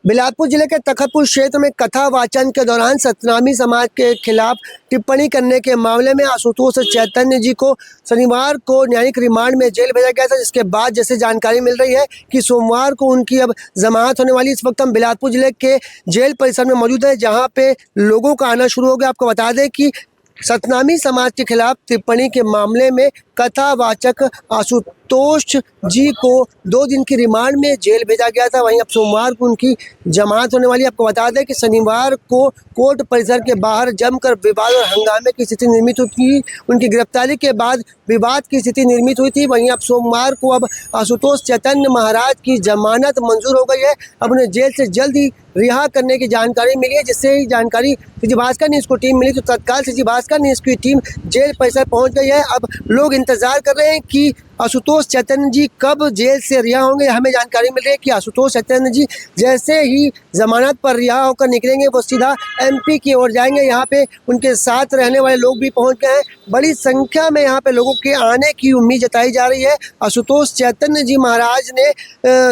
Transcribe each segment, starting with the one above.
बिलासपुर जिले के तखतपुर क्षेत्र में कथा वाचन के दौरान सतनामी समाज के खिलाफ टिप्पणी करने के मामले में आशुतोष चैतन्य जी को शनिवार को न्यायिक रिमांड में जेल भेजा गया था, जिसके बाद जैसे जानकारी मिल रही है कि सोमवार को उनकी अब जमानत होने वाली। इस वक्त हम बिलासपुर जिले के जेल परिसर में मौजूद है, जहाँ पे लोगों का आना शुरू हो गया। आपको बता दें कि सतनामी समाज के खिलाफ टिप्पणी के मामले में कथावाचक आशुतोष जी को 2 दिन की रिमांड में जेल भेजा गया था। वहीं अब सोमवार को उनकी जमानत होने वाली है। आपको बता दें कि शनिवार को कोर्ट परिसर के बाहर जमकर विवाद और हंगामे की स्थिति निर्मित हुई थी। उनकी गिरफ्तारी के बाद विवाद की स्थिति निर्मित हुई थी। वहीं अब सोमवार को अब आशुतोष चैतन्य महाराज की जमानत मंजूर हो गई है। अब उन्हें जेल से जल्द ही रिहा करने की जानकारी मिली है। जिससे ही जानकारी सीजी भास्कर न्यूज़ को टीम मिली तो तत्काल सीजी भास्कर न्यूज़ की टीम जेल परिसर पहुंच गई है। अब लोग इंतजार कर रहे हैं कि आशुतोष चैतन्य जी कब जेल से रिहा होंगे। हमें जानकारी मिल रही है कि आशुतोष चैतन्य जी जैसे ही जमानत पर रिहा होकर निकलेंगे वो सीधा एमपी की ओर जाएंगे। यहाँ पे उनके साथ रहने वाले लोग भी पहुंच गए हैं। बड़ी संख्या में यहाँ पे लोगों के आने की उम्मीद जताई जा रही है। आशुतोष चैतन्य जी महाराज ने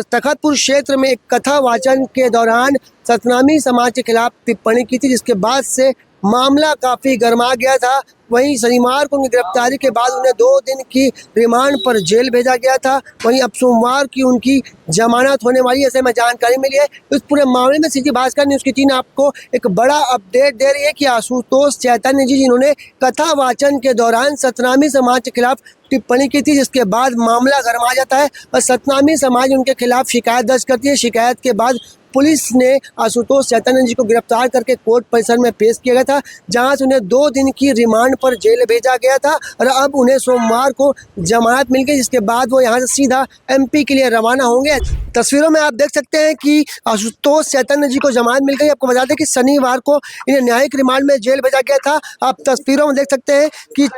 तखतपुर क्षेत्र में एक कथा वाचन के दौरान सतनामी समाज के खिलाफ टिप्पणी की थी, जिसके बाद से मामला काफ़ी गर्मा गया था। वहीं शनिवार को उनकी गिरफ्तारी के बाद उन्हें 2 दिन की रिमांड पर जेल भेजा गया था। वहीं अब सोमवार की उनकी जमानत होने वाली है, ऐसे में जानकारी मिली है। इस पूरे मामले में सीजी भास्कर न्यूज़ की टीम आपको एक बड़ा अपडेट दे रही है कि आशुतोष चैतन्य जी जिन्होंने कथा वाचन के दौरान सतनामी समाज के खिलाफ टिप्पणी की थी, जिसके बाद मामला गरमा जाता है और सतनामी समाज उनके खिलाफ शिकायत दर्ज करती है। शिकायत के बाद पुलिस ने आशुतोष चैतन्य जी को गिरफ्तार करके कोर्ट परिसर में पेश किया गया था, जहां से उन्हें 2 दिन की रिमांड पर जेल भेजा गया था और अब उन्हें सोमवार को जमानत मिल गई, जिसके बाद वो यहां से सीधा एमपी के लिए रवाना होंगे। तस्वीरों में आप देख सकते हैं कि आशुतोष चैतन्य जी को जमानत मिल गई। आपको बता दें कि शनिवार को इन्हें न्यायिक रिमांड में जेल भेजा गया था। आप तस्वीरों में देख सकते हैं कि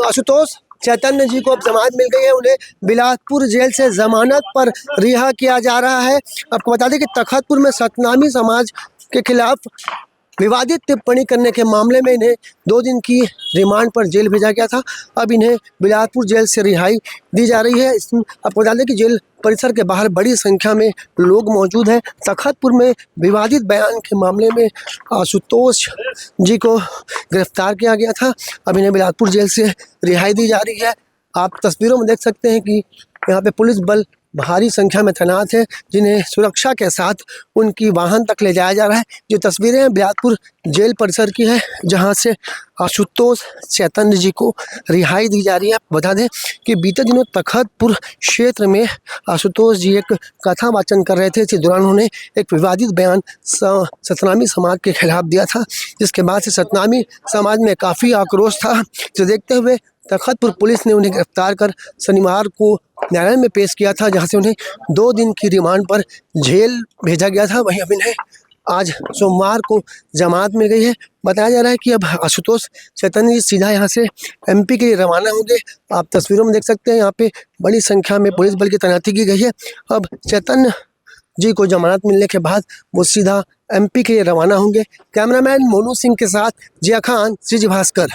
आशुतोष चैतन्य जी को अब जमानत मिल गई है। उन्हें बिलासपुर जेल से जमानत पर रिहा किया जा रहा है। आपको बता दें कि तखतपुर में सतनामी समाज के खिलाफ विवादित टिप्पणी करने के मामले में इन्हें 2 दिन की रिमांड पर जेल भेजा गया था। अब इन्हें बिलासपुर जेल से रिहाई दी जा रही है। आपको बता दें कि जेल परिसर के बाहर बड़ी संख्या में लोग मौजूद हैं। तखतपुर में विवादित बयान के मामले में आशुतोष जी को गिरफ्तार किया गया था। अब इन्हें बिलासपुर जेल से रिहाई दी जा रही है। आप तस्वीरों में देख सकते हैं कि यहाँ पे पुलिस बल भारी संख्या में तैनात है, जिन्हें सुरक्षा के साथ उनकी वाहन तक ले जाया जा रहा है। जो तस्वीरें बिलासपुर जेल परिसर की है, जहां से आशुतोष चैतन्य जी को रिहाई दी जा रही है। बता दें कि बीते दिनों तखतपुर क्षेत्र में आशुतोष जी एक कथा वाचन कर रहे थे। इसी दौरान उन्होंने एक विवादित बयान सतनामी समाज के खिलाफ दिया था, जिसके बाद से सतनामी समाज में काफ़ी आक्रोश था। जो देखते हुए तखतपुर पुलिस ने उन्हें गिरफ्तार कर शनिवार को न्यायालय में पेश किया था, जहां से उन्हें 2 दिन की रिमांड पर जेल भेजा गया था। वहीं अब इन्हें आज सोमवार को जमानत मिल गई है। बताया जा रहा है कि अब आशुतोष चैतन्य जी सीधा यहां से एमपी के लिए रवाना होंगे। आप तस्वीरों में देख सकते हैं यहाँ पे बड़ी संख्या में पुलिस बल की तैनाती की गई है। अब चैतन्य जी को जमानत मिलने के बाद वो सीधा एमपी के लिए रवाना होंगे। कैमरामैन मोनू सिंह के साथ जिया खान, सीजी भास्कर।